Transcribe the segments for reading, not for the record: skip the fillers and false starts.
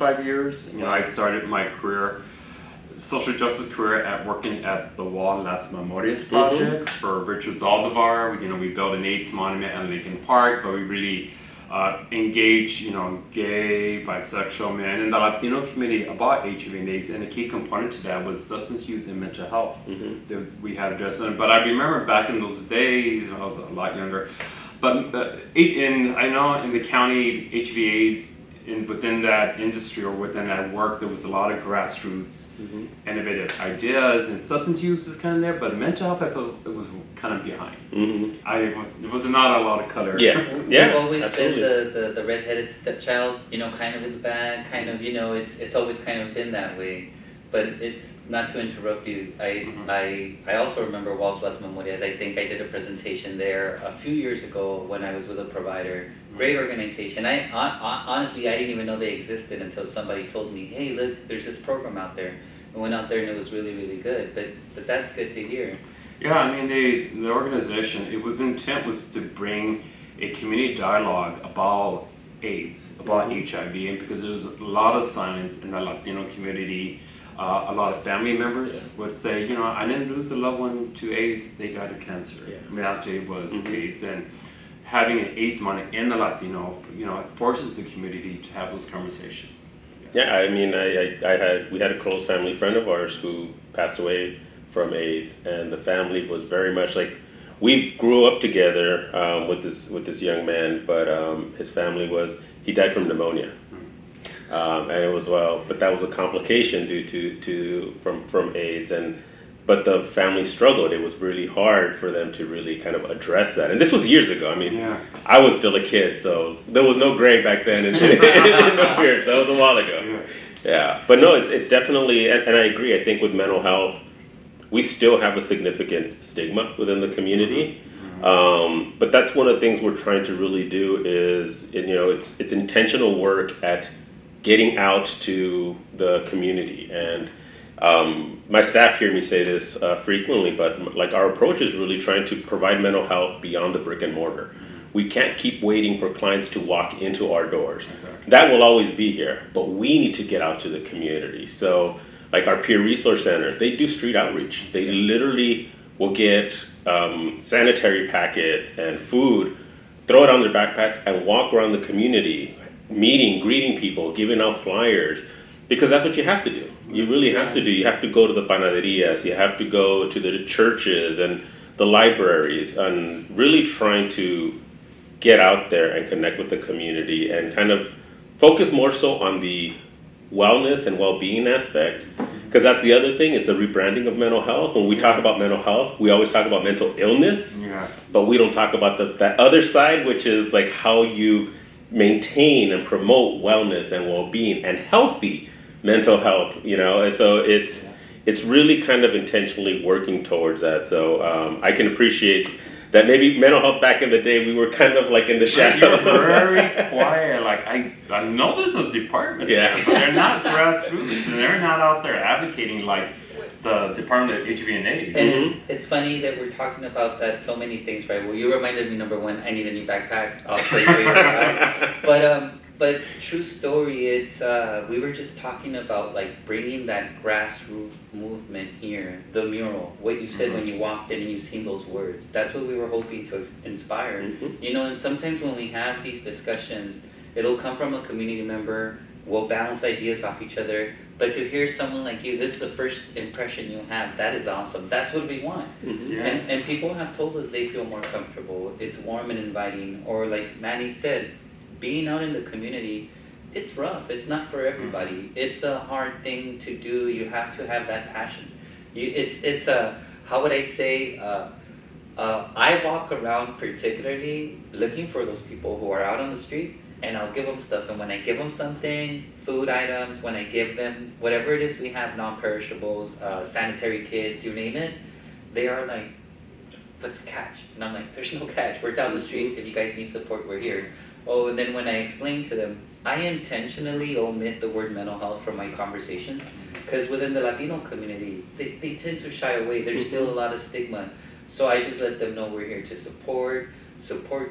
25 years. You know, I started my career, social justice career, at working at the Wall Las Memorias project for Richard Zaldivar. You know, we built an AIDS monument at Lincoln Park, but we really engage, you know, gay, bisexual men in the Latino community about HIV and AIDS, and a key component to that was substance use and mental health that we had addressed. But I remember back in those days, when I was a lot younger, but I know in the county, HIV/AIDS, within that industry or within that work, there was a lot of grassroots innovative ideas, and substance use is kind of there, but mental health, I felt it was kind of behind. It was not a lot of color. We've always been the redheaded stepchild, you know, kind of in the back, kind of, you know, it's always kind of been that way. But it's not to interrupt you. I also remember Walls Las Memorias. I think I did a presentation there a few years ago when I was with a provider. Great organization. Honestly, I didn't even know they existed until somebody told me, hey, look, there's this program out there. I went out there and it was really, really good. But that's good to hear. Yeah, I mean, the organization, intent was to bring a community dialogue about AIDS, about HIV, and because there was a lot of silence in the Latino community. A lot of family members would say, you know, I didn't lose a loved one to AIDS, they died of cancer. I mean, after it was AIDS. And having an AIDS monument in the Latino, you know, it forces the community to have those conversations. I mean, we had a close family friend of ours who passed away from AIDS, and the family was very much like, we grew up together with this young man, but his family he died from pneumonia. And it was but that was a complication due from AIDS, but the family struggled. It was really hard for them to really kind of address that. And this was years ago. I mean, I was still a kid, so there was no gray back then in my beard, so it was a while ago. But no, it's definitely, and I agree. I think with mental health, we still have a significant stigma within the community. But that's one of the things we're trying to really do is, you know, it's intentional work at getting out to the community. And my staff hear me say this frequently, but like our approach is really trying to provide mental health beyond the brick and mortar. We can't keep waiting for clients to walk into our doors. That will always be here, but we need to get out to the community. So like our peer resource center, they do street outreach. They literally will get sanitary packets and food, throw it on their backpacks and walk around the community, meeting, greeting people, giving out flyers, because that's what you have to do. You really have to do. You have to go to the panaderias, you have to go to the churches and the libraries, and really trying to get out there and connect with the community and kind of focus more so on the wellness and well-being aspect, because that's the other thing. It's a rebranding of mental health. When we talk about mental health, we always talk about mental illness, but we don't talk about that other side, which is like how you maintain and promote wellness and well-being and healthy mental health, you know. And so it's really kind of intentionally working towards that. So I can appreciate that maybe mental health back in the day, we were kind of like in the shadow. You were very quiet. Like I know there's a department there, but they're not grassroots, and they're not out there advocating like the Department of HIV and AIDS. And it's funny that we're talking about that, so many things, right? Well, you reminded me, number one, I need a new backpack. I'll show you later. But true story, it's we were just talking about like bringing that grassroots movement here, the mural, what you said when you walked in and you seen those words. That's what we were hoping to inspire. You know, and sometimes when we have these discussions, it'll come from a community member, we'll bounce ideas off each other. But to hear someone like you, this is the first impression you'll have. That is awesome. That's what we want. And people have told us they feel more comfortable. It's warm and inviting. Or like Manny said, being out in the community, it's rough. It's not for everybody. It's a hard thing to do. You have to have that passion. It's a, how would I say, I walk around particularly looking for those people who are out on the street, and I'll give them stuff. And when I give them something, food items, when I give them whatever it is we have, non-perishables, sanitary kits, you name it, they are like, what's the catch? And I'm like, there's no catch. We're down the street. If you guys need support, we're here. Oh, and then when I explain to them, I intentionally omit the word mental health from my conversations, because within the Latino community, they tend to shy away. There's still a lot of stigma. So I just let them know we're here to support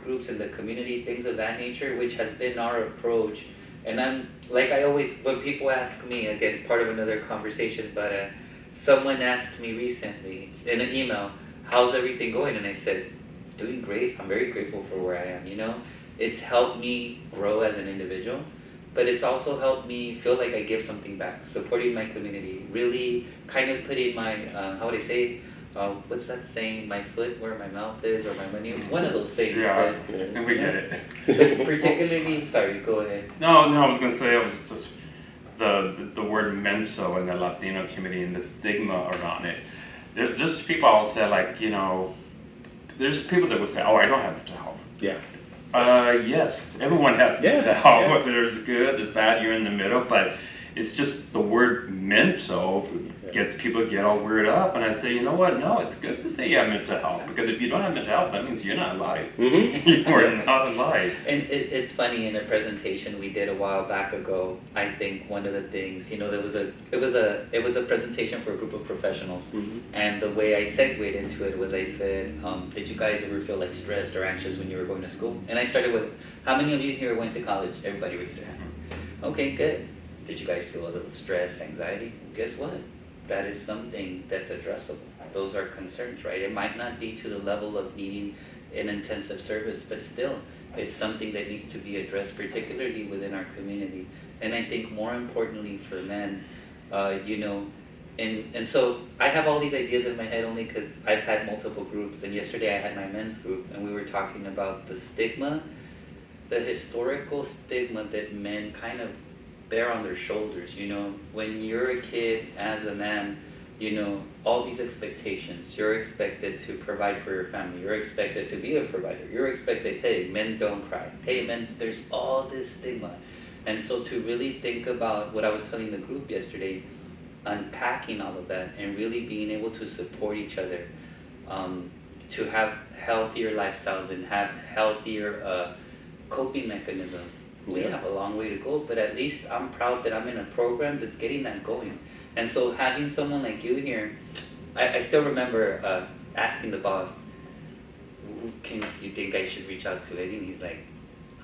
groups in the community, things of that nature, which has been our approach And I'm like, I always, when people ask me, again, part of another conversation, but someone asked me recently in an email, how's everything going? And I said, doing great. I'm very grateful for where I am, you know? It's helped me grow as an individual, but it's also helped me feel like I give something back, supporting my community, really kind of putting my, how would I say, what's that saying, my foot where my mouth is, or my money, one of those sayings. Yeah, but, I think we get it. but particularly, sorry, go ahead. No, I was gonna say, it was just the word mental in the Latino community and the stigma around it. There's just people all say, like, you know, there's people that would say, oh, I don't have mental health. Yeah. Yes, everyone has Yeah, mental health, yeah. whether there's good, there's bad, you're in the middle, but it's just the word mental gets people to get all weirded up, and I say, you know what, no, it's good to say you have mental health, because if you don't have mental health, that means you're not alive. Mm-hmm. You are not alive. And it's funny, in a presentation we did a while back ago, I think one of the things, you know, it was a presentation for a group of professionals, Mm-hmm. and the way I segued into it was I said, did you guys ever feel like stressed or anxious when you were going to school? And I started with, how many of you here went to college? Everybody raised their hand. Okay, good. Did you guys feel a little stress, anxiety? Guess what? That is something that's addressable. Those are concerns, right? It might not be to the level of needing an intensive service, but still, it's something that needs to be addressed, particularly within our community. And I think more importantly for men, you know, and so I have all these ideas in my head only because I've had multiple groups, and yesterday I had my men's group, and we were talking about the stigma, the historical stigma that men kind of bear on their shoulders. You know, when you're a kid as a man, you know, all these expectations, you're expected to provide for your family, you're expected to be a provider, you're expected, hey, men don't cry, hey, men, there's all this stigma. And so to really think about what I was telling the group yesterday, unpacking all of that and really being able to support each other, to have healthier lifestyles and have healthier coping mechanisms. We have a long way to go, but at least I'm proud that I'm in a program that's getting that going. And so having someone like you here, I still remember asking the boss, can you think I should reach out to Eddie? And he's like,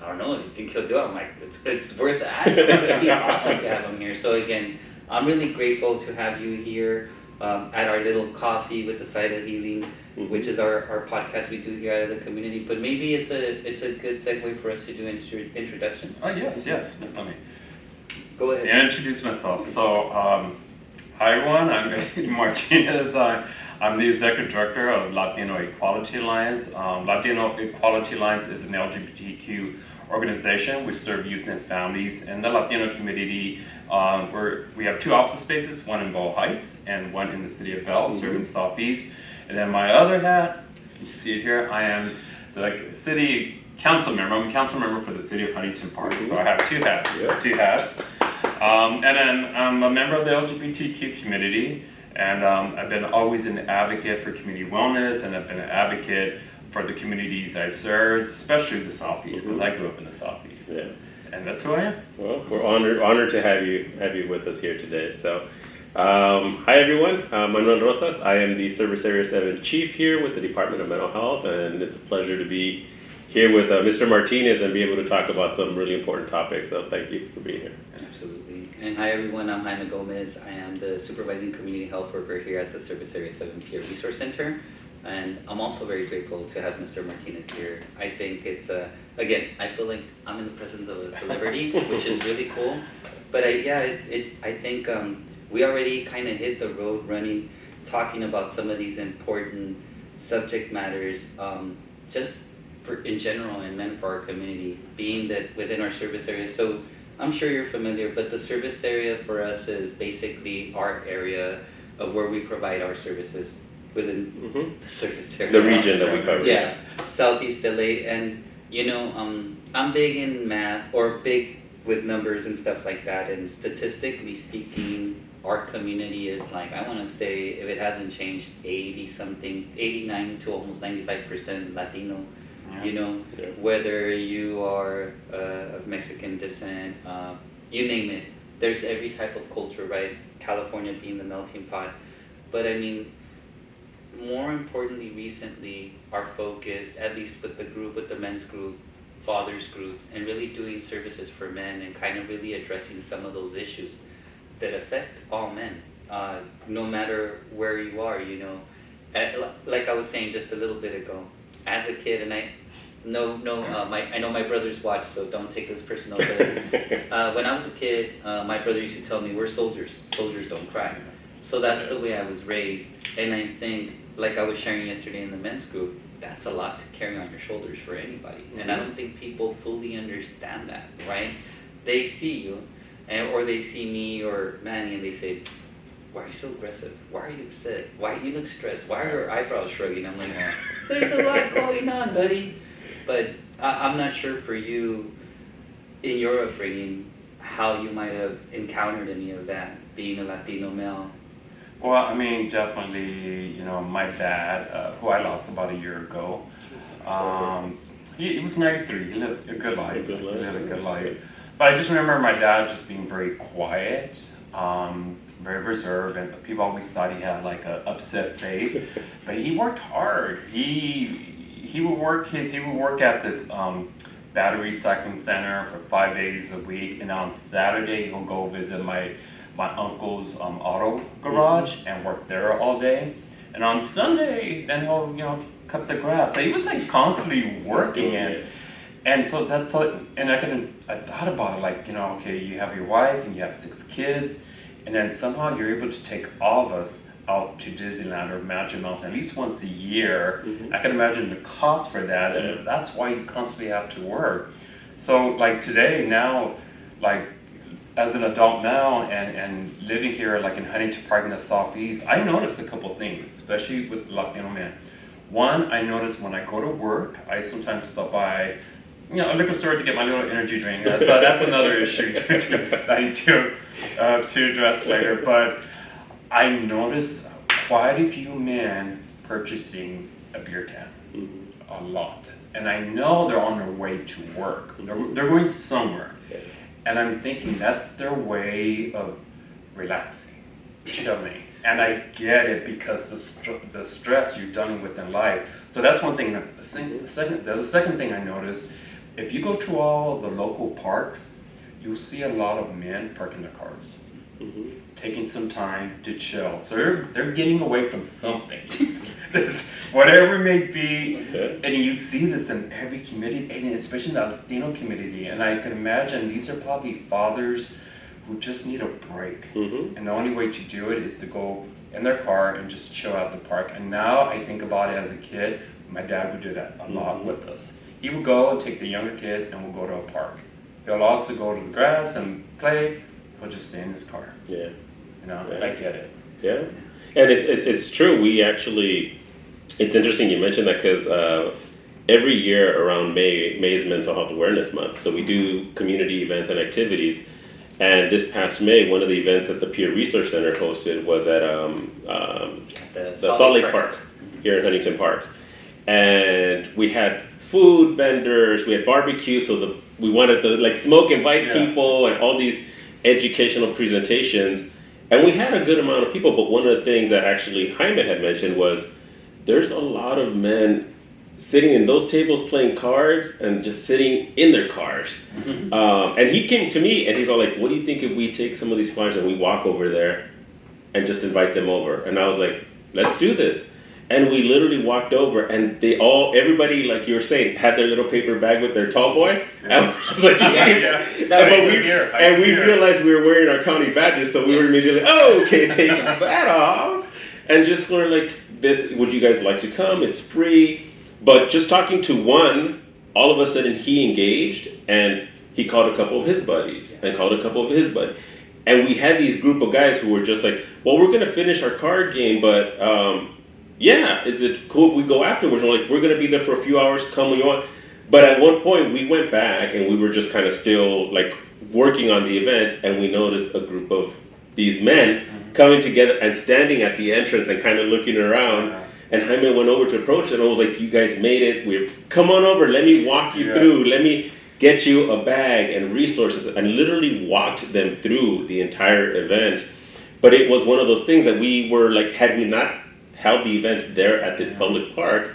I don't know, do you think he'll do it? I'm like, it's worth asking. It'd be awesome to have him here. So again, I'm really grateful to have you here at our little coffee with the side of healing, which is our podcast we do here out of the community. But maybe it's a good segue for us to do introductions. Oh, yes, definitely. Go ahead. And introduce myself. So, hi everyone, I'm Eddie Martinez. I'm the Executive Director of Latino Equality Alliance. Latino Equality Alliance is an LGBTQ organization. We serve youth and families in the Latino community. We have 2 office spaces, one in Bow Heights and one in the city of Bell, serving Southeast. And then my other hat, you see it here, I am the city council member. I'm a council member for the city of Huntington Park, so I have 2 hats. Yeah. 2 hats. And then I'm a member of the LGBTQ community, and I've been always an advocate for community wellness, and I've been an advocate for the communities I serve, especially the Southeast, because I grew up in the Southeast. Yeah. And that's who I am. Well, we're honored to have you with us here today. So, hi everyone. Manuel Rosas. I am the Service Area 7 Chief here with the Department of Mental Health, and it's a pleasure to be here with Mr. Martinez and be able to talk about some really important topics. So, thank you for being here. Absolutely. And hi everyone, I'm Jaime Gomez. I am the Supervising Community Health Worker here at the Service Area 7 Peer Resource Center. And I'm also very grateful to have Mr. Martinez here. I think it's, again, I feel like I'm in the presence of a celebrity, which is really cool. But I think we already kind of hit the road running, talking about some of these important subject matters, just in general and meant for our community, being that within our service area. So I'm sure you're familiar, but the service area for us is basically our area of where we provide our services within the service area. The region that we cover. Yeah, Southeast LA. And you know, I'm big in math, or big with numbers and stuff like that, and statistically speaking, our community is like, I want to say, if it hasn't changed, 89 to almost 95% Latino. Yeah. You know, whether you are of Mexican descent, you name it, there's every type of culture, right? California being the melting pot. But I mean, more importantly, recently, our focus, at least with the men's group, fathers groups, and really doing services for men and kind of really addressing some of those issues that affect all men, no matter where you are, you know. Like I was saying just a little bit ago, as a kid, and I know my brothers watch, so don't take this personal, but when I was a kid, my brother used to tell me, we're soldiers don't cry. So that's the way I was raised, and I think, like I was sharing yesterday in the men's group, that's a lot to carry on your shoulders for anybody. And I don't think people fully understand that, right? They see you, or they see me or Manny, and they say, why are you so aggressive? Why are you upset? Why do you look stressed? Why are your eyebrows shrugging? I'm like, there's a lot going on, buddy. But I'm not sure for you, in your upbringing, how you might have encountered any of that, being a Latino male. Well, I mean, definitely, you know, my dad, who I lost about a year ago, he was 93. He lived a good life. He lived a good life. But I just remember my dad just being very quiet, very reserved, and people always thought he had like an upset face. But he worked hard. He would work at this battery recycling center for 5 days a week, and on Saturday he'll go visit my uncle's auto garage and work there all day. And on Sunday, then he'll, you know, cut the grass. So he was like constantly working, and so that's like, and I thought about it, like, you know, okay, you have your wife and you have 6 kids, and then somehow you're able to take all of us out to Disneyland or Magic Mountain at least once a year. I can imagine the cost for that, and that's why you constantly have to work. So like today, now, like, as an adult now and living here like in Huntington Park in the Southeast, I noticed a couple things, especially with Latino men. One, I noticed when I go to work, I sometimes stop by, you know, a liquor store to get my little energy drink. That's another issue that I need to address later. But I noticed quite a few men purchasing a beer can, a lot. And I know they're on their way to work. They're going somewhere. And I'm thinking that's their way of relaxing, chilling. And I get it because the stress you're dealing with in life. So that's one thing. The second thing I noticed, if you go to all the local parks, you'll see a lot of men parking their cars, taking some time to chill. So they're getting away from something, whatever it may be. And you see this in every community, and especially in the Latino community. And I can imagine these are probably fathers who just need a break. And the only way to do it is to go in their car and just chill out the park. And now I think about it as a kid, my dad would do that a lot with us. He would go and take the younger kids and we'll go to a park. They'll also go to the grass and play. He'll just stay in his car. You know, I get it. And it's true. We actually, it's interesting you mentioned that because every year around May is Mental Health Awareness Month. So we do community events and activities. And this past May, one of the events that the Peer Research Center hosted was at the Salt Lake Park here in Huntington Park. And we had food vendors, we had barbecue, so we wanted to like smoke, invite people, and all these educational presentations. And we had a good amount of people, but one of the things that actually Jaime had mentioned was there's a lot of men sitting in those tables playing cards and just sitting in their cars. And he came to me and he's all like, what do you think if we take some of these flyers and we walk over there and just invite them over? And I was like, let's do this. And we literally walked over and everybody, like you were saying, had their little paper bag with their tall boy. And I was like, and we realized we were wearing our county badges, so we were immediately, take that off. And just sort of like, this, would you guys like to come? It's free. But just talking to one, all of a sudden he engaged and he called a couple of his buddies and called a couple of his buddies. And we had these group of guys who were just like, well, we're going to finish our card game, but is it cool if we go afterwards? We're like, we're going to be there for a few hours, come when you want. But at one point we went back and we were just kind of still like working on the event, and we noticed a group of these men coming together and standing at the entrance and kind of looking around. And Jaime went over to approach them and I was like, you guys made it. Come on over. Let me walk you through. Let me get you a bag and resources, and literally walked them through the entire event. But it was one of those things that we were like, had we not held the event there at this public park,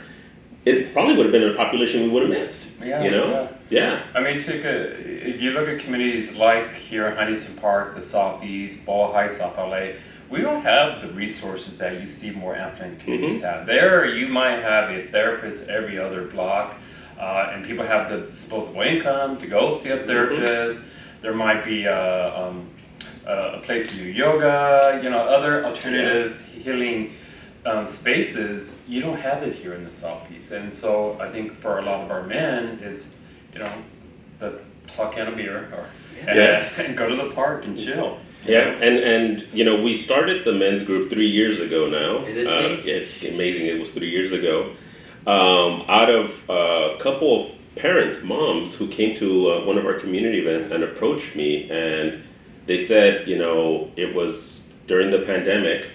it probably would have been a population we would have missed. Yeah, You know? Yeah. I mean, if you look at communities like here in Huntington Park, the Southeast, Ball Heights, South LA, we don't have the resources that you see more affluent communities have. There, you might have a therapist every other block, and people have the disposable income to go see a therapist. There might be a place to do yoga, other alternative healing spaces. You don't have it here in the Southeast, and so I think for a lot of our men, it's the talk can a beer and go to the park and chill. Yeah, and we started the men's group 3 years ago now. Is it 3? Yeah, it's amazing. It was 3 years ago. Out of a couple of parents, moms, who came to one of our community events and approached me, and they said, it was during the pandemic.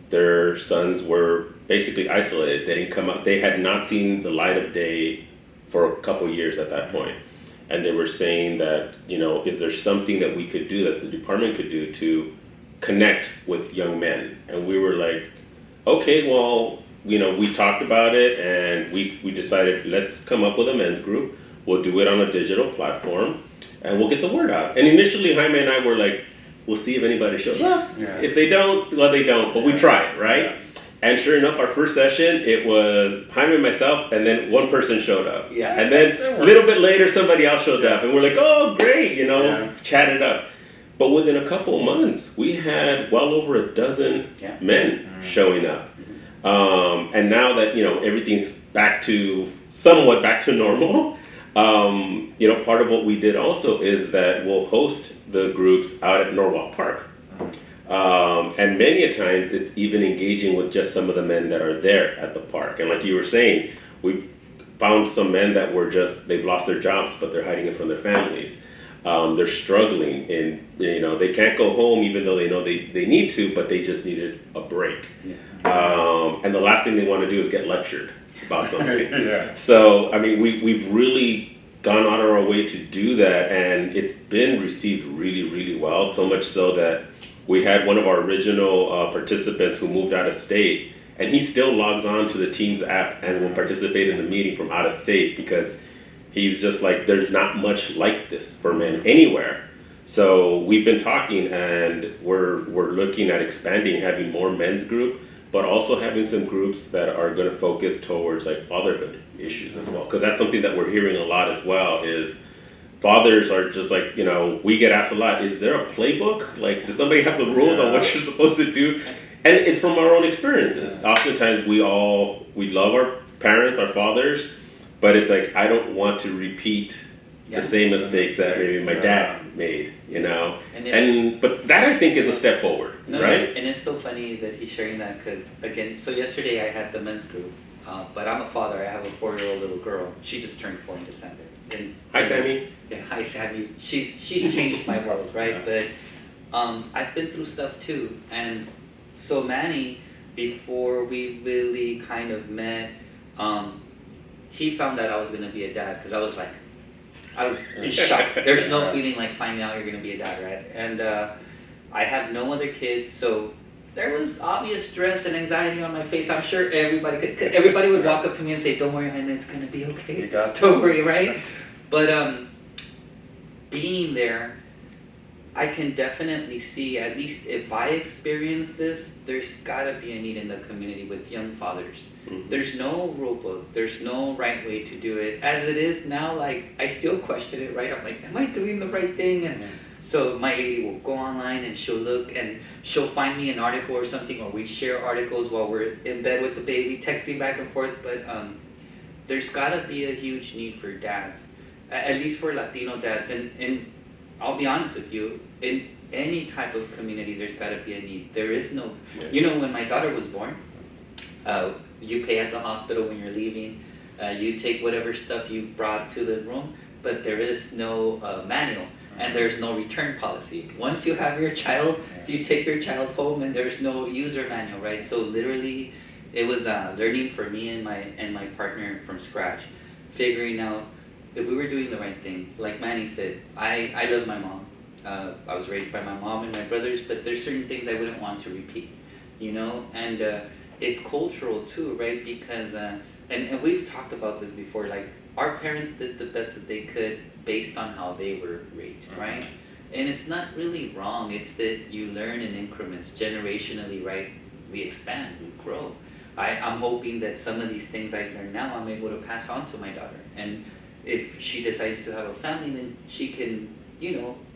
Their sons were basically isolated. They didn't come out. They had not seen the light of day for a couple years at that point. And they were saying that, is there something that we could do, that the department could do to connect with young men? And we were like, okay, well, we talked about it and we decided, let's come up with a men's group. We'll do it on a digital platform and we'll get the word out. And initially, Jaime and I were like, we'll see if anybody shows up. Yeah. If they don't, well, they don't, but we tried, right? Yeah. And sure enough, our first session, it was Jaime and myself, and then one person showed up. Yeah. And then a little bit later, somebody else showed up, and we're like, oh, great, chatted up. But within a couple of months, we had well over a dozen men showing up. And now that, everything's somewhat back to normal, part of what we did also is that we'll host the groups out at Norwalk Park. And many a times it's even engaging with just some of the men that are there at the park. And like you were saying, we've found some men that they've lost their jobs, but they're hiding it from their families. They're struggling and, they can't go home even though they know they need to, but they just needed a break. Yeah. And the last thing they want to do is get lectured about something. Yeah. So, I mean, we've really gone out of our way to do that, and it's been received really, really well, so much so that we had one of our original participants who moved out of state, and he still logs on to the Teams app and will participate in the meeting from out of state because he's just like, there's not much like this for men anywhere. So we've been talking, and we're looking at expanding, having more men's group, but also having some groups that are going to focus towards like fatherhood issues as well, because that's something that we're hearing a lot as well. Is fathers are just like, we get asked a lot, is there a playbook? Like, does somebody have the rules on what you're supposed to do? And it's from our own experiences. Oftentimes we love our parents, our fathers, but it's like, I don't want to repeat the same mistakes that maybe my dad made, but that I think is a step forward, right? And it's so funny that he's sharing that because, again, so yesterday I had the men's group, but I'm a father. I have a 4-year-old little girl. She just turned 4 in December. Hi, Sammy. Yeah, hi, Sammy. She's changed my world, right? But I've been through stuff too. And so Manny, before we really kind of met, he found out I was going to be a dad because I was in shock. There's no feeling like finding out you're going to be a dad, right? And I have no other kids, so there was obvious stress and anxiety on my face. I'm sure everybody would walk up to me and say, "Don't worry, Jaime, it's going to be okay. Don't worry," right? But being there, I can definitely see, at least if I experience this, there's got to be a need in the community with young fathers. Mm-hmm. There's no rule book. There's no right way to do it. As it is now, like, I still question it, right? I'm like, am I doing the right thing? And so my lady will go online and she'll look and she'll find me an article or something, or we share articles while we're in bed with the baby, texting back and forth. But there's got to be a huge need for dads, at least for Latino dads. And I'll be honest with you, in any type of community, there's got to be a need. There is no, when my daughter was born, you pay at the hospital when you're leaving. You take whatever stuff you brought to the room, but there is no manual and there's no return policy. Once you have your child, you take your child home and there's no user manual, right? So literally, it was learning for me and my partner from scratch, figuring out if we were doing the right thing. Like Manny said, I love my mom. I was raised by my mom and my brothers, but there's certain things I wouldn't want to repeat, and it's cultural too, right? Because and we've talked about this before, like, our parents did the best that they could based on how they were raised, right? And it's not really wrong, it's that you learn in increments, generationally, right? We expand, we grow. I'm hoping that some of these things I've learned now, I'm able to pass on to my daughter. And if she decides to have a family, then she can,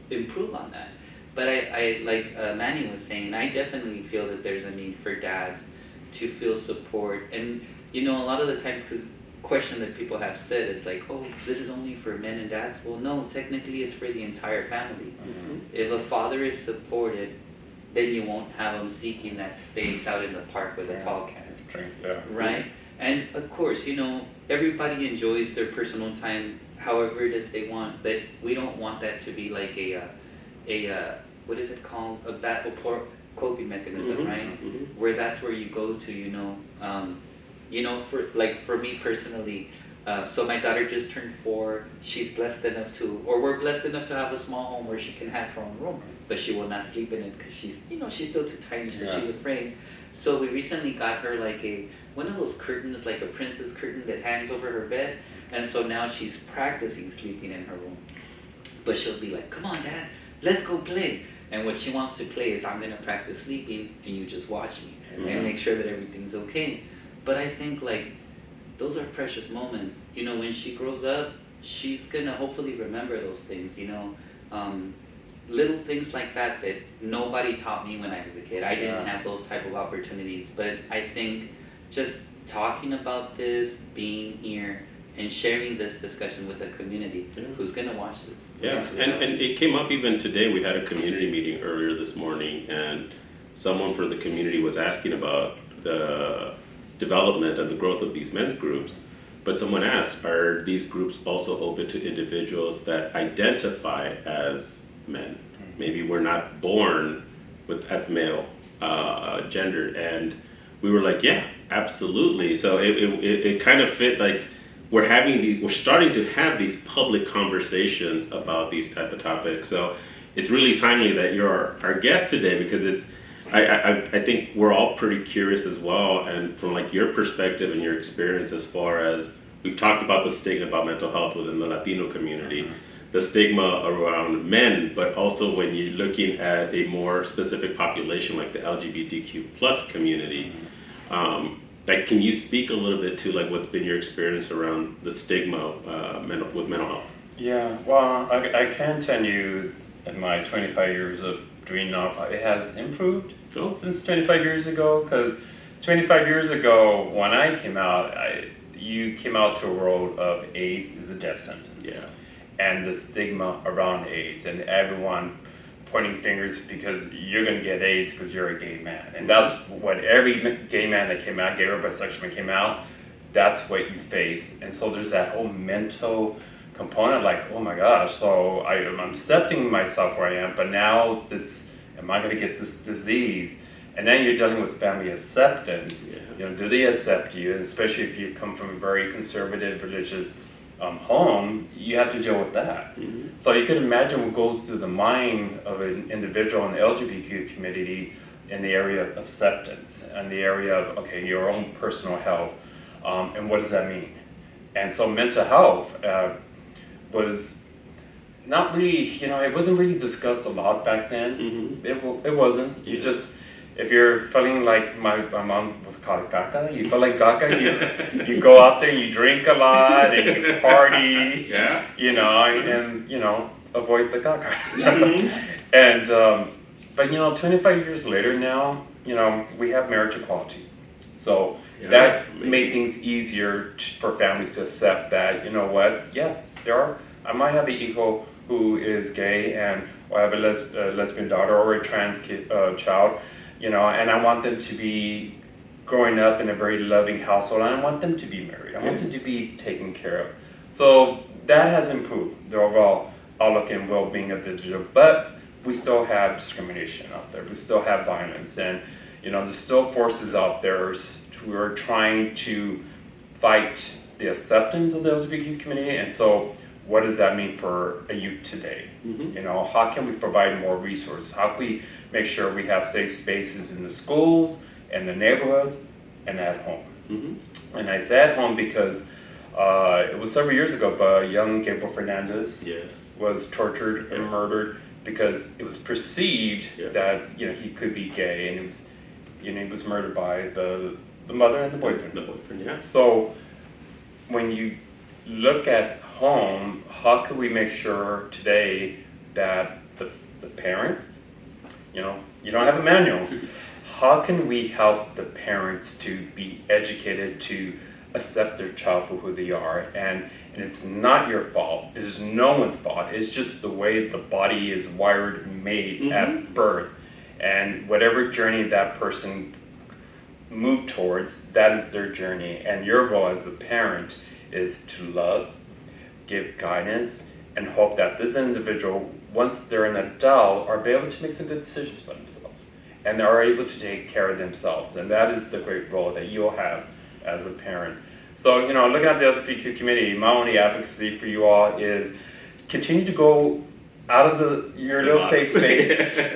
improve on that. But I like Manny was saying, I definitely feel that there's a need for dads to feel support. And, a lot of the times, because question that people have said is like, oh, this is only for men and dads. Well, no, technically it's for the entire family. If a father is supported, then you won't have him seeking that space out in the park with a tall can. Right? And of course, everybody enjoys their personal time however it is they want, but we don't want that to be like a what is it called? A battle coping mechanism, right? Where that's where you go to, for me personally, so my daughter just turned 4. She's blessed enough we're blessed enough to have a small home where she can have her own room, but she will not sleep in it because she's still too tiny, so she's afraid. So we recently got her like one of those curtains, like a princess curtain that hangs over her bed, and so now she's practicing sleeping in her room. But she'll be like, "Come on, Dad, let's go play." And what she wants to play is, I'm gonna practice sleeping, and you just watch me and make sure that everything's okay. But I think like those are precious moments. When she grows up, she's gonna hopefully remember those things. Little things like that nobody taught me when I was a kid. I didn't have those type of opportunities. But I think just talking about this, being here, and sharing this discussion with the community who's gonna watch this. And it came up even today. We had a community meeting earlier this morning, and someone for the community was asking about the development and the growth of these men's groups. But someone asked, are these groups also open to individuals that identify as men? Maybe we're not born as male gendered, and we were like, yeah, absolutely. So it kind of fit, like we're starting to have these public conversations about these type of topics. So it's really timely that you're our guest today, because I think we're all pretty curious as well, and from like your perspective and your experience, as far as we've talked about the stigma about mental health within the Latino community, the stigma around men, but also when you're looking at a more specific population like the LGBTQ plus community. Like, can you speak a little bit to like what's been your experience around the stigma with mental health? Yeah, well, I can tell you in my 25 years of doing nonprofit, it has improved since 25 years ago, because 25 years ago when I came out, you came out to a world of AIDS is a death sentence. Yeah. And the stigma around AIDS, and everyone pointing fingers because you're going to get AIDS because you're a gay man. And that's what every gay man that came out, gay or bisexual man came out, that's what you face. And so there's that whole mental component, like, oh my gosh, so I'm accepting myself where I am, but now am I going to get this disease? And then you're dealing with family acceptance. Do they accept you? And especially if you come from a very conservative, religious home, you have to deal with that. So you can imagine what goes through the mind of an individual in the LGBTQ community in the area of acceptance and the area of, okay, your own personal health, and what does that mean? And so mental health was not really, it wasn't really discussed a lot back then. It wasn't. You just, if you're feeling like my mom was called gaga, you feel like gaga, you go out there, you drink a lot, and you party, and avoid the gaga. And but 25 years later now, we have marriage equality, so that made things easier for families to accept that. I might have a hijo who is gay, and I have a lesbian daughter or a trans child. And I want them to be growing up in a very loving household, and I want them to be married. I want them to be taken care of. So that has improved the overall outlook and well-being of the individual, but we still have discrimination out there. We still have violence, and there's still forces out there who are trying to fight the acceptance of the LGBTQ community. And so what does that mean for a youth today? How can we provide more resources? How can we make sure we have safe spaces in the schools, and the neighborhoods, and at home? Mm-hmm. And I say at home because it was several years ago, but young Gabriel Fernandez Yes. was tortured and murdered because it was perceived Yeah. that he could be gay, and he was murdered by the mother and the boyfriend. The boyfriend, yeah. So when you look at home, how can we make sure today that the parents, you don't have a manual, how can we help the parents to be educated to accept their child for who they are? And it's not your fault, it is no one's fault, it's just the way the body is wired, made at birth. And whatever journey that person moved towards, that is their journey. And your role as a parent is to love, give guidance, and hope that this individual, once they're an adult, are able to make some good decisions for themselves and are able to take care of themselves. And that is the great role that you'll have as a parent. So, looking at the LGBTQ community, my only advocacy for you all is continue to go out of your little safe space.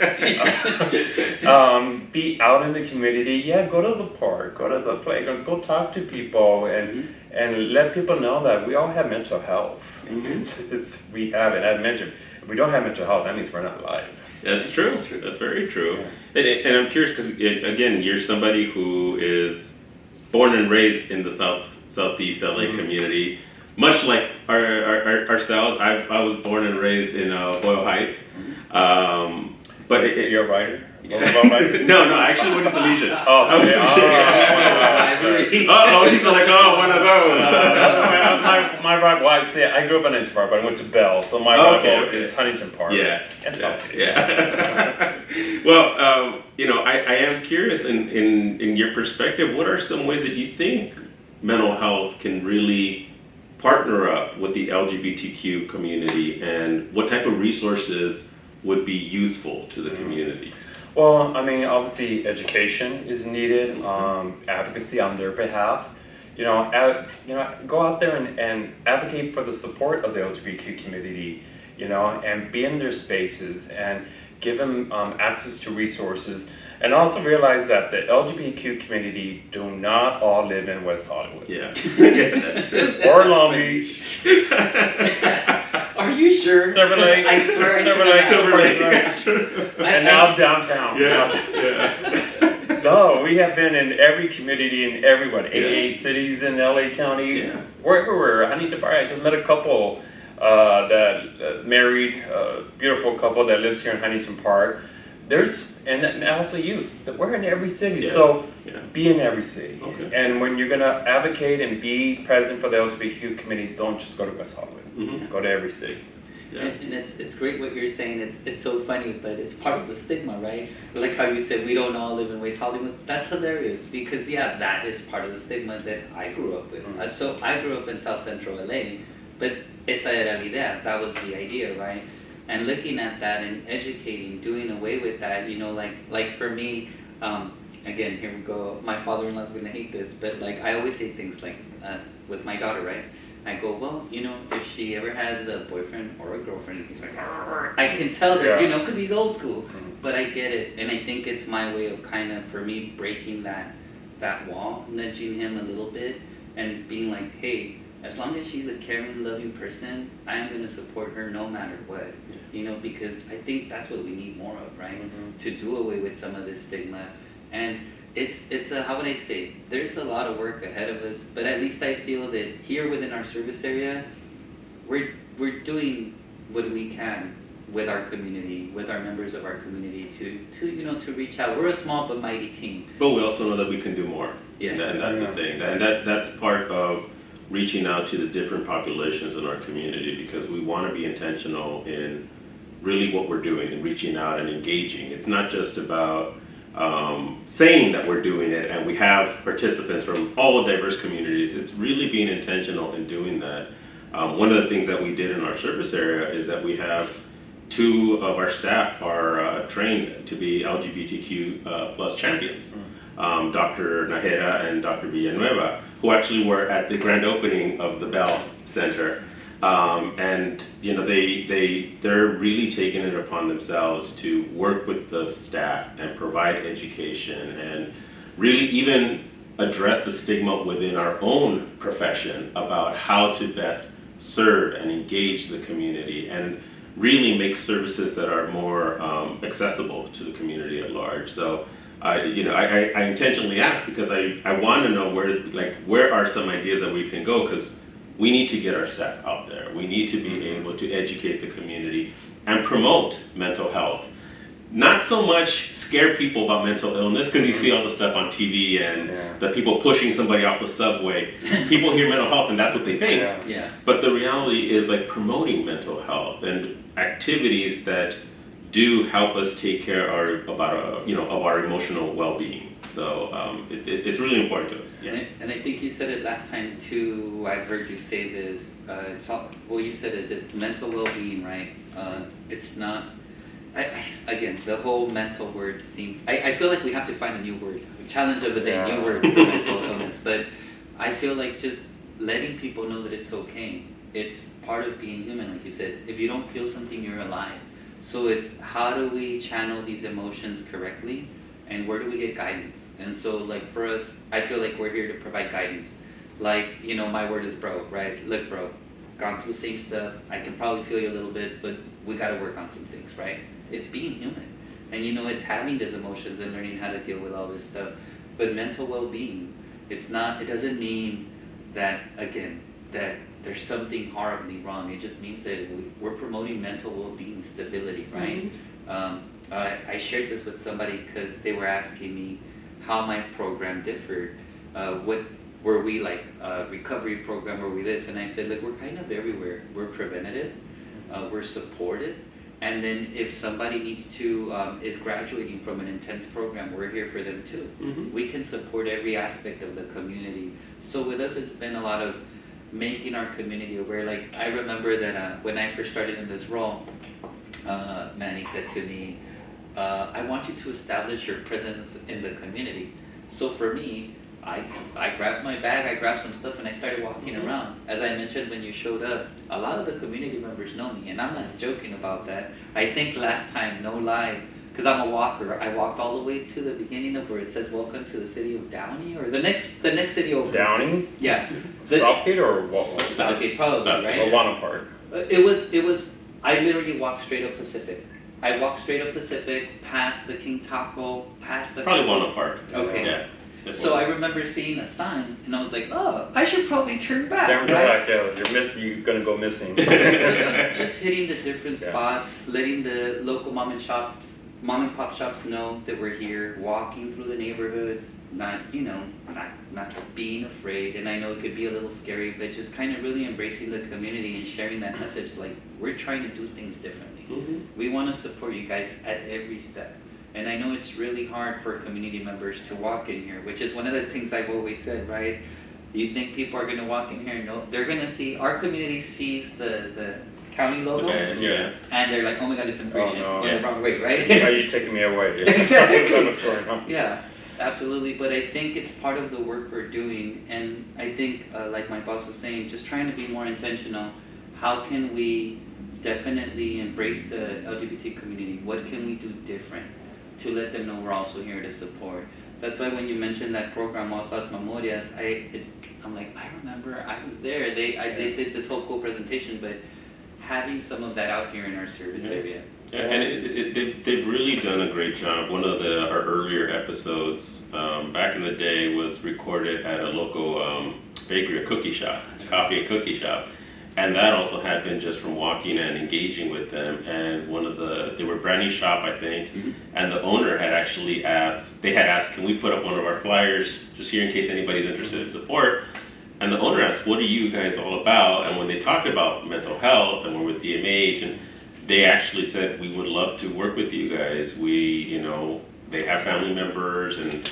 Be out in the community. Yeah, go to the park, go to the playgrounds, go talk to people, and let people know that we all have mental health. It's we have it. As mentioned, if we don't have mental health, that means we're not alive. That's true. That's very true. And I'm curious because again, you're somebody who is born and raised in the Southeast LA community. Much like ourselves, I was born and raised in Boyle Heights. But You're a writer? No, I actually went to Salesian. Oh, I was he's like, one of those. my rival, I grew up in Huntington Park, but I went to Bell, so my rival is Huntington Park. Yes. And South. Yeah. Well, I am curious in your perspective, what are some ways that you think mental health can really partner up with the LGBTQ community, and what type of resources would be useful to the community? Well, obviously education is needed, advocacy on their behalf. Go out there and advocate for the support of the LGBTQ community, and be in their spaces and give them access to resources. And also realize that the LGBTQ community do not all live in West Hollywood. Yeah. That's true. Or Long Beach. Are you sure? Silver Lake. I swear I Silver Lake. Silver Lake. And now downtown. Yeah. No, we have been in every community in 88 cities in LA County. Yeah. We're everywhere. Huntington Park. I just met a couple that married, beautiful couple that lives here in Huntington Park. And also youth. We're in every city, Yes. so Yeah. be in every city. Okay. And when you're gonna advocate and be present for the LGBTQ community, don't just go to West Hollywood. Go to every city. Yeah. And it's great what you're saying. It's so funny, but it's part of the stigma, right? Like how you said we don't all live in West Hollywood. That's hilarious because that is part of the stigma that I grew up with. So I grew up in South Central LA, but esa era la idea. That was the idea, right? And looking at that and educating, doing away with that, like for me, again, here we go. My father-in-law's gonna hate this, but I always say things like with my daughter, right? I go, well, if she ever has a boyfriend or a girlfriend, he's like, "Arr." I can tell that, because he's old school. But I get it, and I think it's my way of kind of, for me, breaking that wall, nudging him a little bit, and being like, hey, as long as she's a caring, loving person, I am going to support her no matter what. Because I think that's what we need more of, right? To do away with some of this stigma. And it's how would I say, there's a lot of work ahead of us, but at least I feel that here within our service area, we're doing what we can with our community, with our members of our community to reach out. We're a small but mighty team. But we also know that we can do more. Yes. And that's the thing. And that's part of reaching out to the different populations in our community, because we want to be intentional in really what we're doing and reaching out and engaging. It's not just about saying that we're doing it and we have participants from all diverse communities. It's really being intentional in doing that. One of the things that we did in our service area is that we have 2 of our staff are trained to be LGBTQ plus champions. Dr. Najera and Dr. Villanueva, who actually were at the grand opening of the Bell Center. And they're really taking it upon themselves to work with the staff and provide education and really even address the stigma within our own profession about how to best serve and engage the community and really make services that are more accessible to the community at large. So I intentionally asked because I want to know where are some ideas that we can go, because we need to get our staff out there. We need to be able to educate the community and promote mental health. Not so much scare people about mental illness, because you see all the stuff on TV and the people pushing somebody off the subway. People hear mental health and that's what they think. Yeah. But the reality is like promoting mental health and activities that do help us take care of our emotional well-being. So it's really important to us. Yeah. And I think you said it last time too. I've heard you say this. You said it. It's mental well-being, right? It's not. Again, the whole mental word seems. I feel like we have to find a new word. Challenge of the day, new word for mental illness. But I feel like just letting people know that it's okay. It's part of being human, like you said. If you don't feel something, you're alive. So it's how do we channel these emotions correctly, and where do we get guidance? And so like for us, I feel like we're here to provide guidance. Like, my word is bro, right? Look, bro, gone through same stuff. I can probably feel you a little bit, but we got to work on some things, right? It's being human. And it's having these emotions and learning how to deal with all this stuff. But mental well-being, it doesn't mean that, again, that there's something horribly wrong. It just means that we're promoting mental well-being, stability, right? Mm-hmm. I shared this with somebody because they were asking me how my program differed. What were we like, a recovery program, were we this? And I said, look, we're kind of everywhere. We're preventative, we're supportive, and then if somebody is graduating from an intense program, we're here for them too. Mm-hmm. We can support every aspect of the community. So with us, it's been a lot of making our community aware. Like, I remember that when I first started in this role, Manny said to me, I want you to establish your presence in the community. So for me, I grabbed my bag, I grabbed some stuff, and I started walking around. As I mentioned when you showed up, a lot of the community members know me, and I'm not joking about that. I think last time, no lie, because I'm a walker, I walked all the way to the beginning of where it says "Welcome to the city of Downey," or the next city over. Downey? Yeah. Southgate or what? Southgate, probably, right? Alana Park. It was. I literally walked straight up Pacific. I walked straight up Pacific, past the King Taco, past the. Probably Walnut Park. Okay. Yeah. So I remember seeing a sign, and I was like, "Oh, I should probably turn back." Turn right? back, you're gonna go missing. just hitting the different spots, letting the local mom and pop shops know that we're here, walking through the neighborhoods, not being afraid. And I know it could be a little scary, but just kind of really embracing the community and sharing that message. Like, we're trying to do things differently. Mm-hmm. We want to support you guys at every step. And I know it's really hard for community members to walk in here, which is one of the things I've always said, right? You think people are going to walk in here? No, they're going to see, our community sees the county logo, and they're like, oh my god, it's immigration, the wrong way, right? Why are you taking me away? Exactly. That's what's going on. Yeah, absolutely. But I think it's part of the work we're doing, and I think, like my boss was saying, just trying to be more intentional. How can we definitely embrace the LGBT community? What can we do different to let them know we're also here to support? That's why when you mentioned that program, Las Memorias, I'm like, I remember I was there. They did this whole cool presentation, but having some of that out here in our service area. Yeah, and they've really done a great job. One of our earlier episodes back in the day was recorded at a local bakery, a cookie shop, coffee and cookie shop. And that also happened just from walking and engaging with them. And they were a brand new shop, I think, and the owner had actually asked, can we put up one of our flyers just here in case anybody's interested in support? And the owner asked, what are you guys all about? And when they talked about mental health and we're with DMH, and they actually said, we would love to work with you guys. They have family members, and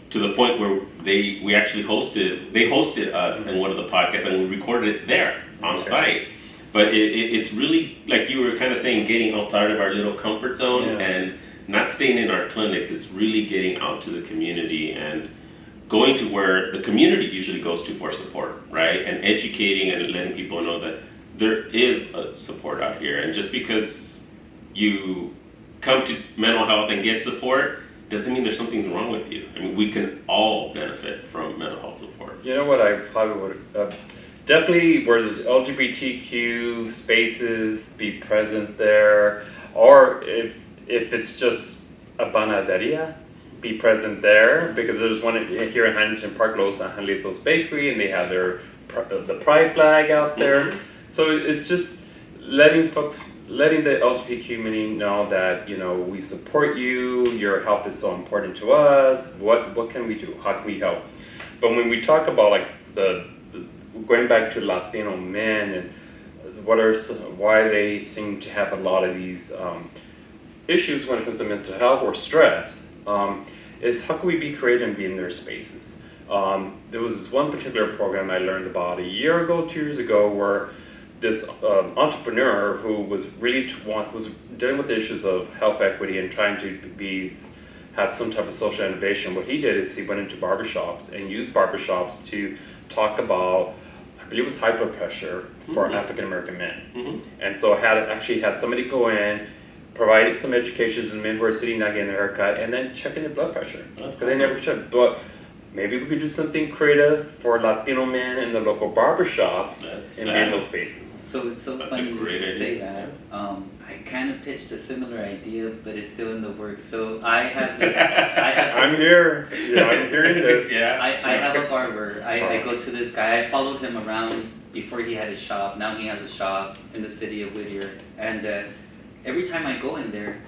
to the point where they hosted us in one of the podcasts, and we recorded it there on site. But it's really, like you were kind of saying, getting outside of our little comfort zone and not staying in our clinics. It's really getting out to the community and going to where the community usually goes to for support, right? And educating and letting people know that there is a support out here. And just because you come to mental health and get support doesn't mean there's something wrong with you. I mean, we can all benefit from mental health support. You know what I probably would definitely where there's LGBTQ spaces, be present there, or if it's just a panaderia, be present there, because there's one here in Huntington Park, Los Angelitos Bakery, and they have the pride flag out there. So it's just letting the LGBT community know that, you know, we support you, your health is so important to us, what can we do, how can we help? But when we talk about like going back to Latino men and why they seem to have a lot of these issues when it comes to mental health or stress, is how can we be creative and be in their spaces? There was this one particular program I learned about 2 years ago, where this entrepreneur who was really was dealing with the issues of health equity and trying to have some type of social innovation. What he did is he went into barbershops and used barbershops to talk about, I believe it was high blood pressure for African American men. And so actually had somebody go in, provided some education to the men who are sitting not getting a haircut, and then checking their blood pressure. Because they never checked. But maybe we could do something creative for Latino men in the local barbershops and be in those spaces. So it's so funny you say that. I kind of pitched a similar idea, but it's still in the works. So I have this. I'm here. Yeah, I'm hearing this. Yeah. I have a barber. I go to this guy. I followed him around before he had a shop. Now he has a shop in the city of Whittier. And every time I go in there,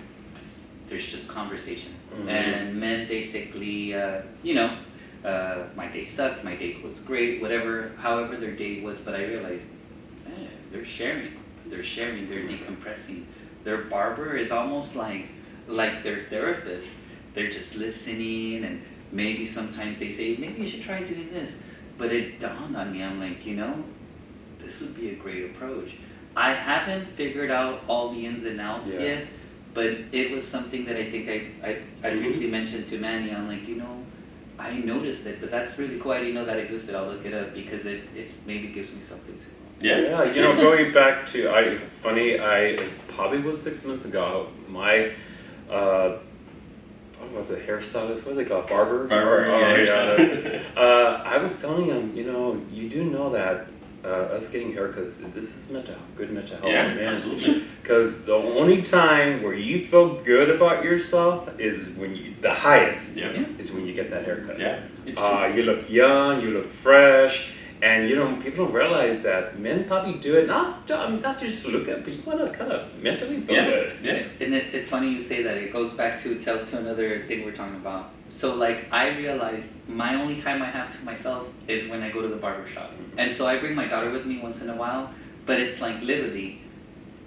there's just conversations. And men basically, my day sucked, my day was great, whatever, however their day was. But I realized, they're sharing, they're decompressing. Their barber is almost like their therapist. They're just listening, and maybe sometimes they say, maybe you should try doing this. But it dawned on me, I'm like, this would be a great approach. I haven't figured out all the ins and outs yet, but it was something that I think I briefly mentioned to Manny. I'm like, I noticed it, but that's really cool. I didn't know that existed. I'll look it up because it maybe gives me something to. Yeah. Going back to I probably was 6 months ago. My what was it, hairstylist? What was it called? Barber. I was telling him, you do know that us getting haircuts, this is good mental health, man. Because the only time where you feel good about yourself is when the highest is when you get that haircut. You look young, you look fresh. And people don't realize that men probably do it not just to look good, but you want to kind of mentally feel good. And it's funny you say that. It goes back to tells to another thing we're talking about. So like I realized my only time I have to myself is when I go to the barber shop. And so I bring my daughter with me once in a while, but it's like literally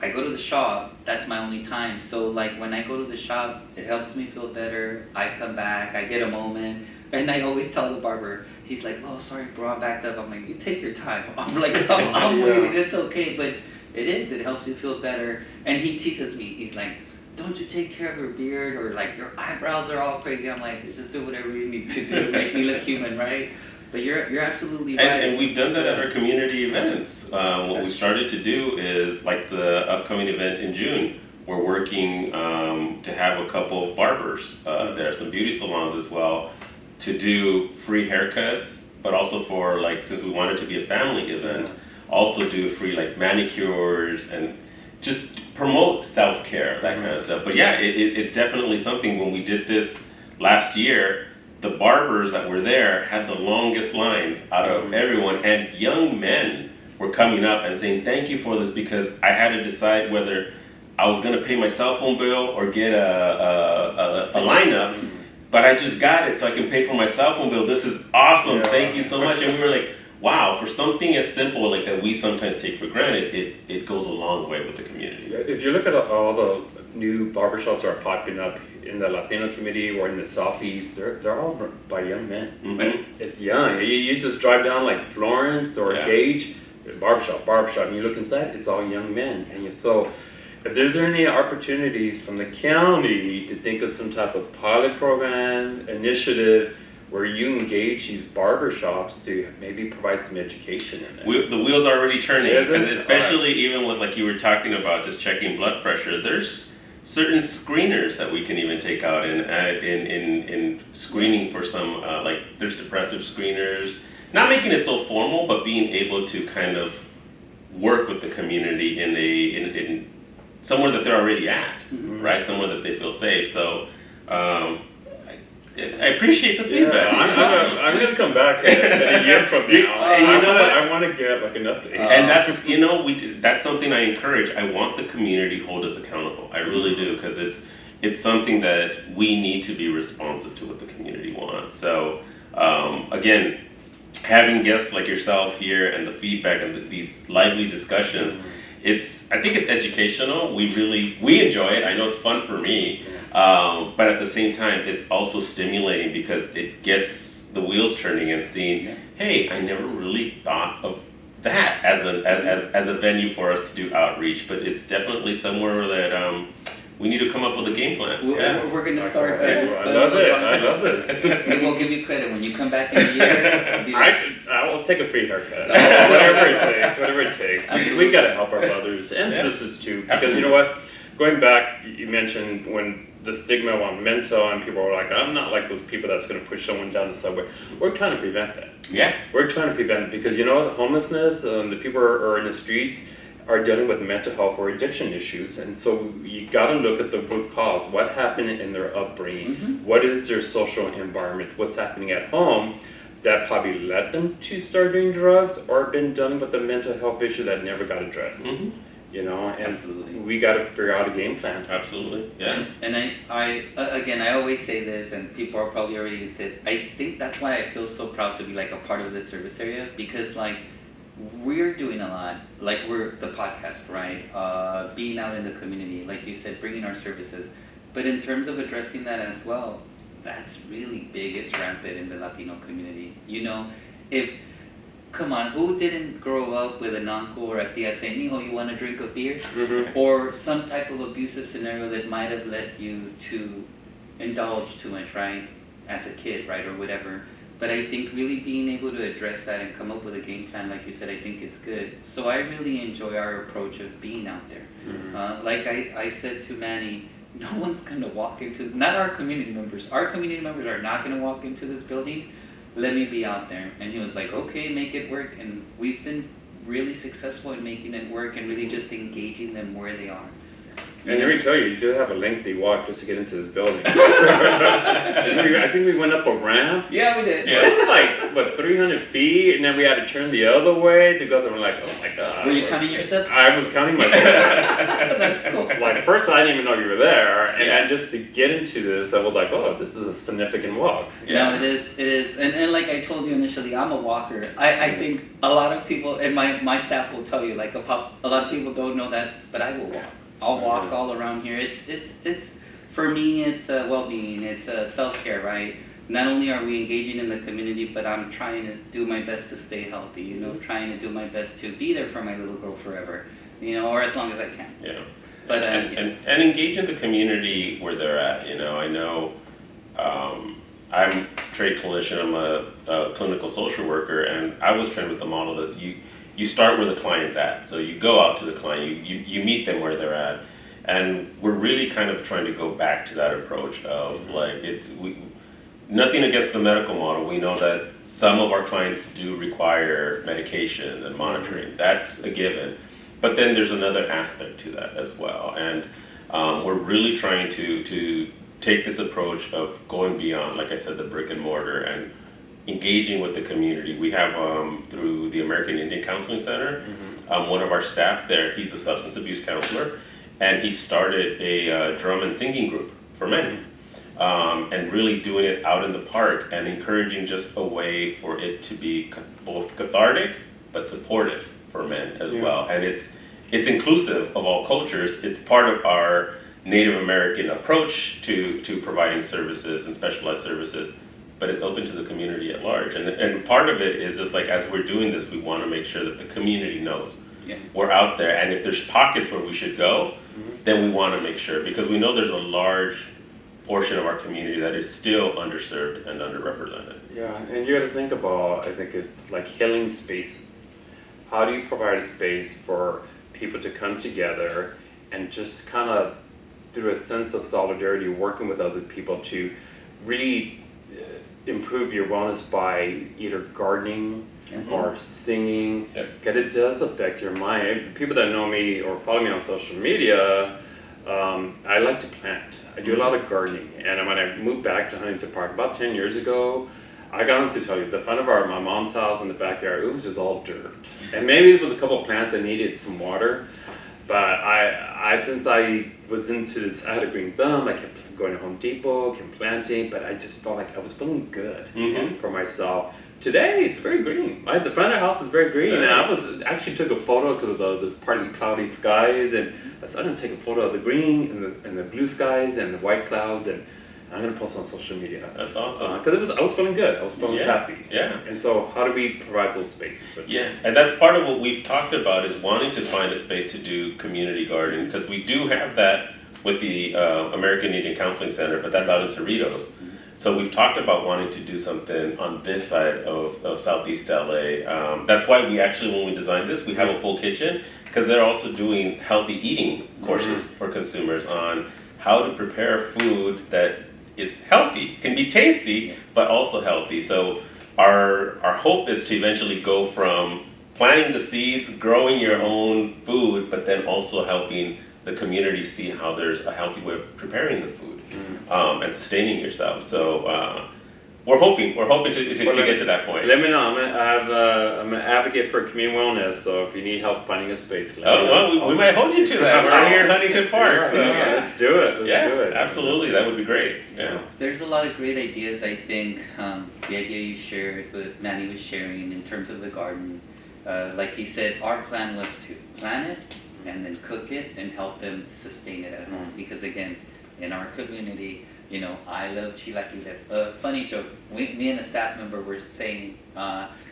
I go to the shop, that's my only time. So like when I go to the shop, it helps me feel better. I come back, I get a moment. And I always tell the barber, he's like, oh, sorry, bro, I backed up. I'm like, you take your time. I'm like, I'm waiting, it's okay. But it helps you feel better. And he teases me. He's like, don't you take care of your beard, or like your eyebrows are all crazy. I'm like, just do whatever you need to do to make me look human, right? But you're absolutely right. And we've done that at our community events. What we started to do is, like the upcoming event in June, we're working to have a couple of barbers. There are some beauty salons as well, to do free haircuts, but also for since we want it to be a family event, also do free manicures and just promote self-care, that kind of stuff. But it's definitely something. When we did this last year, the barbers that were there had the longest lines out of everyone, and young men were coming up and saying, thank you for this, because I had to decide whether I was gonna pay my cell phone bill or get a lineup. But I just got it, so I can pay for my cell phone bill. This is awesome. Thank you so much. And we were like, wow, for something as simple that we sometimes take for granted, it goes a long way with the community. If you look at all the new barbershops that are popping up in the Latino community or in the Southeast, they're all by young men. It's young. You just drive down like Florence or Gage, barbershop, and you look inside, it's all young men. And so if there's any opportunities from the county to think of some type of pilot program, initiative, where you engage these barbershops to maybe provide some education in there. The wheels are already turning, especially even with you were talking about just checking blood pressure. There's certain screeners that we can even take out in screening for some like there's depressive screeners. Not making it so formal, but being able to kind of work with the community in somewhere that they're already at, right? Somewhere that they feel safe. So I appreciate the feedback. I'm gonna come back in a year from now. I want to get like an update. And that's that's something I encourage. I want the community to hold us accountable. I really do, because it's something that we need to be responsive to what the community wants. So again, having guests like yourself here and the feedback and these lively discussions, I think it's educational. We enjoy it. I know it's fun for me, but at the same time, it's also stimulating because it gets the wheels turning and seeing, hey, I never really thought of that as a venue for us to do outreach, but it's definitely somewhere that we need to come up with a game plan. We're going to start. I love it. I love this. And we'll give you credit when you come back in a year. Be like, I will take a free haircut. Whatever it takes. Absolutely. We got to help our brothers and sisters too. Because you know what? Going back, you mentioned when the stigma on mental, and people were like, I'm not like those people that's going to push someone down the subway. We're trying to prevent that. Yes. We're trying to prevent it because, you know, the homelessness, the people are in the streets are dealing with mental health or addiction issues, and so you got to look at the root cause. What happened in their upbringing? What is their social environment? What's happening at home that probably led them to start doing drugs, or been dealing with a mental health issue that never got addressed? You know, and Absolutely. we got to figure out a game plan. Absolutely. Yeah. And I always say this, and people are probably already used to it. I think that's why I feel so proud to be like a part of this service area, because like we're doing a lot. Like we're the podcast, right? Being out in the community, like you said, bringing our services. But in terms of addressing that as well, that's really big. It's rampant in the Latino community. You know, come on, who didn't grow up with an uncle or a tia saying, "Mijo, you want a drink of beer?" Or some type of abusive scenario that might have led you to indulge too much, right? As a kid, right? Or whatever. But I think really being able to address that and come up with a game plan, like you said, I think it's good. So I really enjoy our approach of being out there. Like I said to Manny, no one's going to walk into, not our community members. Our community members are not going to walk into this building. Let me be out there. And he was like, okay, make it work. And we've been really successful in making it work and really just engaging them where they are. And let me tell you, you do have a lengthy walk just to get into this building. I think we went up a ramp. Yeah, we did. Like, what, 300 feet? And then we had to turn the other way to go there. We're like, oh my God. Were you counting your steps? I was counting my steps. That's cool. Like, first I didn't even know you were there. And then just to get into this, I was like, oh, this is a significant walk. No, it is. And like I told you initially, I'm a walker. I think a lot of people, and my staff will tell you, like a lot of people don't know that, but I will walk. I'll walk all around here. It's for me, it's well-being. It's self-care, right? Not only are we engaging in the community, but I'm trying to do my best to stay healthy. You know, trying to do my best to be there for my little girl forever. You know, or as long as I can. Yeah. But and engage in the community where they're at. You know, I know I'm a trade clinician. I'm a clinical social worker, and I was trained with the model that you start where the client's at. So you go out to the client, you meet them where they're at. And we're really kind of trying to go back to that approach of like, nothing against the medical model. We know that some of our clients do require medication and monitoring. That's a given. But then there's another aspect to that as well. And we're really trying to take this approach of going beyond, like I said, the brick and mortar and engaging with the community. We have through the American Indian Counseling Center, one of our staff there, he's a substance abuse counselor, and he started a drum and singing group for men, and really doing it out in the park and encouraging just a way for it to be both cathartic but supportive for men as well. And it's inclusive of all cultures. It's part of our Native American approach to providing services and specialized services, but it's open to the community at large. And part of it is just like, as we're doing this, we want to make sure that the community knows we're out there. And if there's pockets where we should go, then we want to make sure, because we know there's a large portion of our community that is still underserved and underrepresented. Yeah, and you got to think about, I think it's like healing spaces. How do you provide a space for people to come together and just kind of through a sense of solidarity, working with other people to really improve your wellness by either gardening or singing, because it does affect your mind. People that know me or follow me on social media, I like to plant. I do a lot of gardening, and when I moved back to Huntington Park about 10 years ago, I can honestly tell you, the front of my mom's house in the backyard, it was just all dirt. And maybe it was a couple of plants that needed some water, but I since I was into this, I had a green thumb, I kept going to Home Depot, kept planting, but I just felt like I was feeling good for myself. Today, it's very green. The front of the house is very green, and I actually took a photo because of this partly cloudy skies, and I said, I'm going to take a photo of the green and the blue skies and the white clouds, and I'm going to post on social media. That's awesome. Because I was feeling good. I was feeling happy. Yeah. And so how do we provide those spaces for them? Yeah, and that's part of what we've talked about is wanting to find a space to do community gardening, because we do have that with the American Indian Counseling Center, but that's out in Cerritos. So we've talked about wanting to do something on this side of Southeast LA. That's why we actually, when we designed this, we have a full kitchen, because they're also doing healthy eating courses for consumers on how to prepare food that is healthy, can be tasty, but also healthy. So our hope is to eventually go from planting the seeds, growing your own food, but then also helping the community see how there's a healthy way of preparing the food and sustaining yourself. So we're hoping to get to that point. Let me know. I'm an advocate for community wellness, so if you need help finding a space, let me know. Well, we might hold you to that. We're here in Huntington Park. So. Let's do it. Let's do it. Absolutely. That would be great. Yeah. There's a lot of great ideas, I think. The idea you shared, what Manny was sharing in terms of the garden. Like he said, our plan was to plant it and then cook it and help them sustain it at home. Because again, in our community, you know, I love chilaquiles. Funny joke, me and a staff member were saying,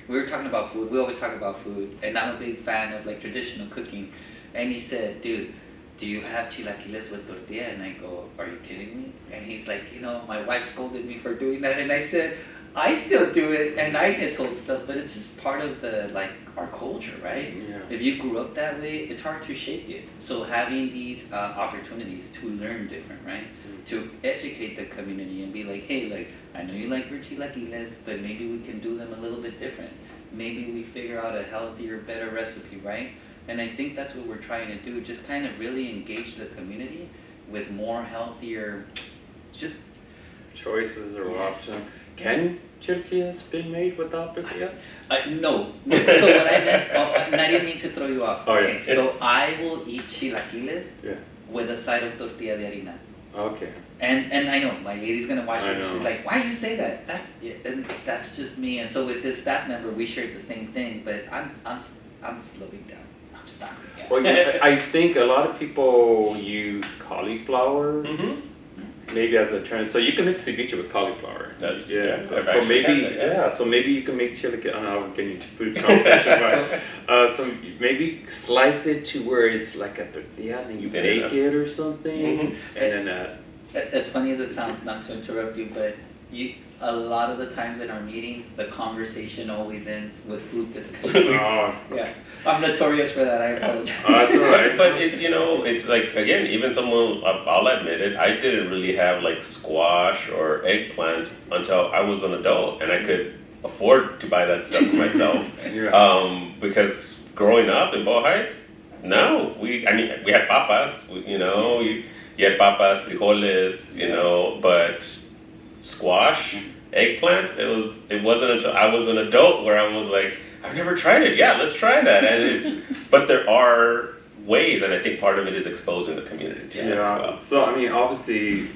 we were talking about food, we always talk about food, and I'm a big fan of like traditional cooking. And he said, dude, do you have chilaquiles with tortilla? And I go, are you kidding me? And he's like, you know, my wife scolded me for doing that. And I said, I still do it, and I get told stuff, but it's just part of the, like, our culture, right? Yeah. If you grew up that way, it's hard to shake it. So having these opportunities to learn different, right? To educate the community and be like, hey, like, I know you like your chilaquiles, but maybe we can do them a little bit different. Maybe we figure out a healthier, better recipe, right? And I think that's what we're trying to do, just kind of really engage the community with more healthier, just Choices or options. Can chilaquiles be made without tortillas? no. So what I meant, and I didn't mean to throw you off. Oh, Okay, yeah. so I will eat chilaquiles Yeah. with a side of tortilla de harina. Okay. And I know my lady's gonna watch I it. know. She's like, "Why you say that?" And that's just me. And so with this staff member, we shared the same thing. But I'm slowing down. I'm stopping. Yeah. Well, yeah, I think a lot of people use cauliflower maybe as a trend. So you can make ceviche with cauliflower. That's So maybe you can make chilaquiles. I don't know, I'm getting into food conversation, but so maybe slice it to where it's like a tortilla, and then you bake it or something, and then As funny as it sounds, not to interrupt you, but a lot of the times in our meetings, the conversation always ends with food discussion. Yeah, I'm notorious for that. I apologize. That's all right. But it's like, again, even someone, I'll admit it, I didn't really have like squash or eggplant until I was an adult, and I could afford to buy that stuff for myself. Because growing up in Boa Heights, no, we had papas, you had papas, frijoles, but squash, eggplant, it wasn't until I was an adult where I was like, I've never tried it. Yeah, let's try that. And but there are ways, and I think part of it is exposing the community to it as well. So obviously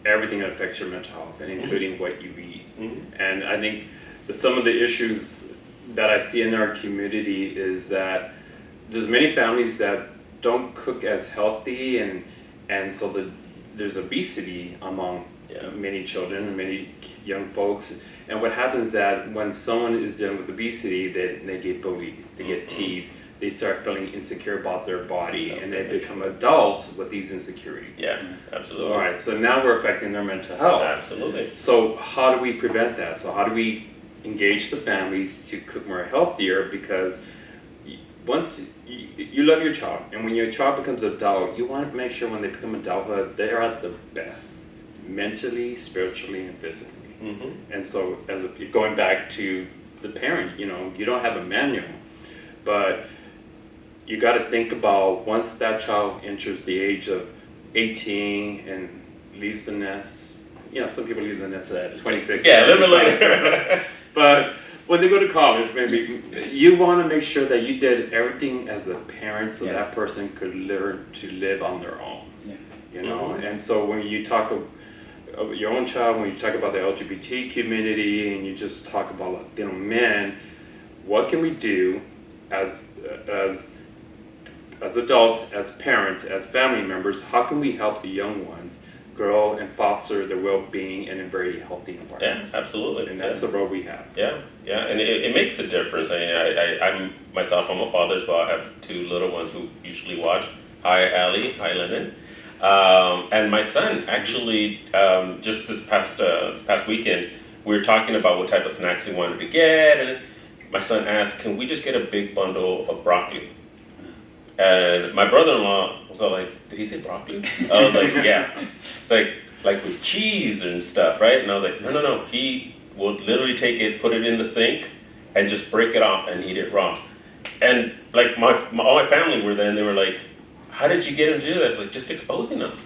everything affects your mental health, and including what you eat. And I think that some of the issues that I see in our community is that there's many families that don't cook as healthy, and so there's obesity among many children and many young folks. And what happens is that when someone is dealing with obesity, they get bullied, they get teased, they start feeling insecure about their body, and they become adults with these insecurities. Yeah, absolutely. So, all right, so now we're affecting their mental health. Absolutely. So how do we prevent that? So how do we engage the families to cook more healthier? Because once you love your child, and when your child becomes an adult, you want to make sure when they become adulthood, they are at the best, mentally, spiritually, and physically. And so, going back to the parent, you know, you don't have a manual, but you got to think about once that child enters the age of 18 and leaves the nest. You know, some people leave the nest at 26. Yeah, a little bit later. But when they go to college, maybe you want to make sure that you did everything as a parent so that person could learn to live on their own. Yeah. You know, and so when you talk of your own child, when you talk about the LGBT community, and you just talk about Latino men, what can we do as adults, as parents, as family members? How can we help the young ones grow and foster their well-being in a very healthy environment? Yeah, absolutely. And that's the road we have. Yeah, and it makes a difference. I mean, I'm myself, I'm a father as well. I have two little ones who usually watch. Hi, Allie. Hi, Lennon. And my son actually, just this past weekend, we were talking about what type of snacks we wanted to get, and my son asked, "Can we just get a big bundle of broccoli?" And my brother-in-law was all like, "Did he say broccoli?" I was like, "Yeah." It's like with cheese and stuff, right? And I was like, no. He will literally take it, put it in the sink, and just break it off and eat it raw. And like all my family were there, and they were like, "How did you get him to do that?" I was like, just exposing them.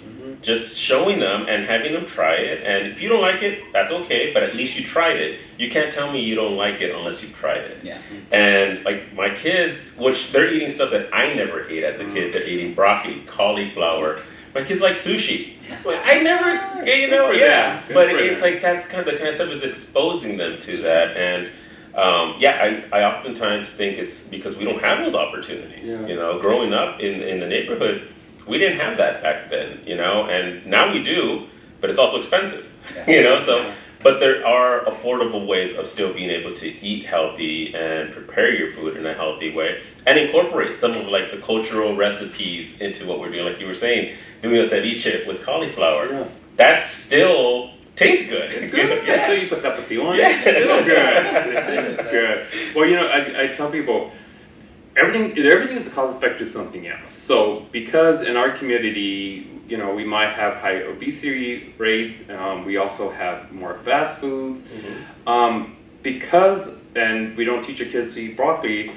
Just showing them and having them try it. And if you don't like it, that's okay, but at least you tried it. You can't tell me you don't like it unless you've tried it. Yeah. And like my kids, which they're eating stuff that I never ate as a kid, they're eating broccoli, cauliflower. My kids like sushi. Like, I never, you know, yeah. But it's like that's kind of the kind of stuff is exposing them to that. And I oftentimes think it's because we don't have those opportunities. Yeah. You know, growing up in the neighborhood, we didn't have that back then, you know, and now we do, but it's also expensive, you know, so, but there are affordable ways of still being able to eat healthy and prepare your food in a healthy way and incorporate some of like the cultural recipes into what we're doing. Like you were saying, doing a ceviche with cauliflower, that still tastes good. It's good. Yeah. That's why you put that with the on. Yeah. It's still good. It's good. Well, you know, I tell people, everything is a cause effect to something else. So because in our community, you know, we might have high obesity rates, we also have more fast foods. Because, and we don't teach our kids to eat broccoli,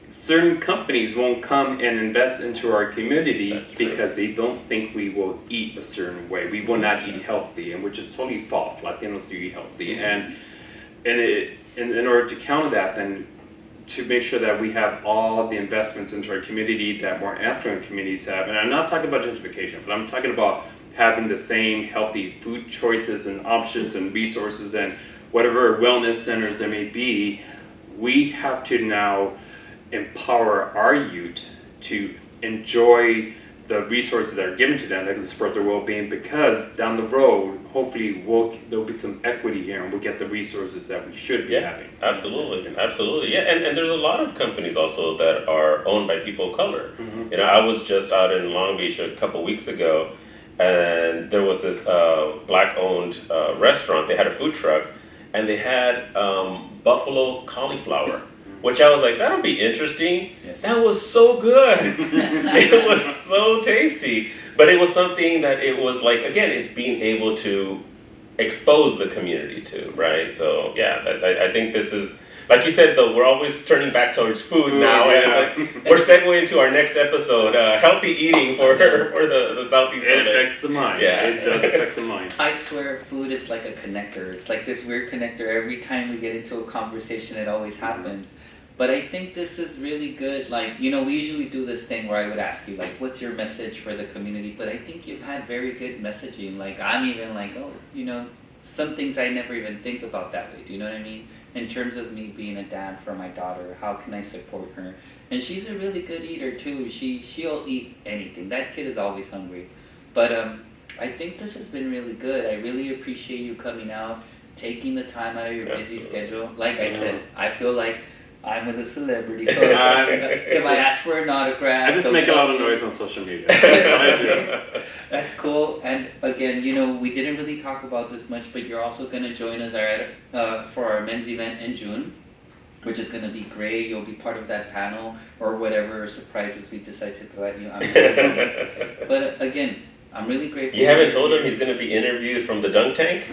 certain companies won't come and invest into our community because they don't think we will eat a certain way. We will not eat healthy, and which is totally false. Latinos do eat healthy. And in order to counter that, then to make sure that we have all the investments into our community that more affluent communities have. And I'm not talking about gentrification, but I'm talking about having the same healthy food choices and options and resources and whatever wellness centers there may be. We have to now empower our youth to enjoy the resources that are given to them that can support their well-being, because down the road, hopefully there'll be some equity here and we'll get the resources that we should be having. Absolutely. Yeah, and there's a lot of companies also that are owned by people of color. You know, I was just out in Long Beach a couple weeks ago, and there was this black-owned restaurant. They had a food truck, and they had buffalo cauliflower, which I was like, that'll be interesting. Yes. That was so good. It was so tasty. But it was something that it was like, again, it's being able to expose the community to, right? So, yeah, I think this is, like you said, though, we're always turning back towards food now. Yeah. And we're segueing to our next episode, healthy eating for the Southeast. It affects the mind. Yeah. It does affect the mind. I swear food is like a connector. It's like this weird connector. Every time we get into a conversation, it always happens. But I think this is really good. Like, you know, we usually do this thing where I would ask you, like, what's your message for the community? But I think you've had very good messaging. Like, I'm even like, oh, you know, some things I never even think about that way. Do you know what I mean? In terms of me being a dad for my daughter, how can I support her? And she's a really good eater too. She'll eat anything. That kid is always hungry. But I think this has been really good. I really appreciate you coming out, taking the time out of your busy schedule. Like I said, I feel like I'm with a celebrity, so if I ask for an autograph, I just make a lot of noise on social media. That's cool. And again, you know, we didn't really talk about this much, but you're also going to join us for our men's event in June. which is gonna be great. You'll be part of that panel or whatever surprises we decide to throw at you. I'm excited. But again, I'm really grateful. You haven't told him he's going to be interviewed from the dunk tank?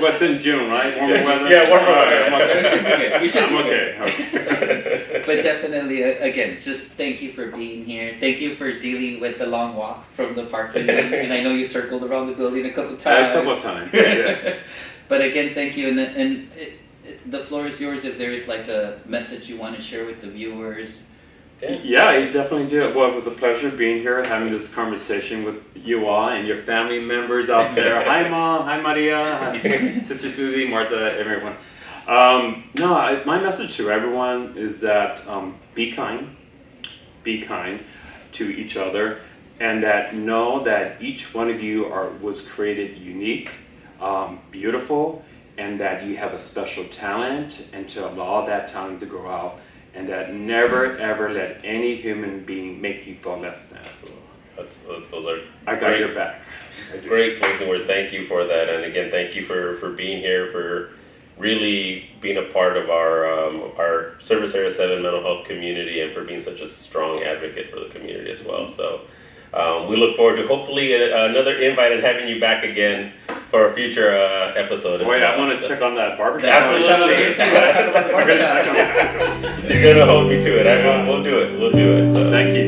What's in June, right? Warmer weather? Yeah, warmer weather. I'm okay. We should be good. We should I'm be good. okay. But definitely, again, just thank you for being here. Thank you for dealing with the long walk from the parking lot. And I know you circled around the building a couple times. A couple of times, yeah. But again, thank you. And the floor is yours if there is like a message you want to share with the viewers. Yeah, I definitely do. Well, it was a pleasure being here, having this conversation with you all and your family members out there. Hi, Mom. Hi, Maria. Hi, Sister Susie, Martha, everyone. My message to everyone is that be kind to each other, and that know that each one of you was created unique, beautiful, and that you have a special talent, and to allow that talent to grow out. And that never ever let any human being make you feel less than. Those are I got your back. great closing words. Thank you for that. And again, thank you for being here, for really being a part of our Service Area 7 mental health community, and for being such a strong advocate for the community as well. So we look forward to hopefully another invite and having you back again for a future episode. Wait, I want to check on that barbershop. Absolutely. Talk about the barbershop. You're gonna hold me to it. We'll do it. We'll do it. So. Thank you.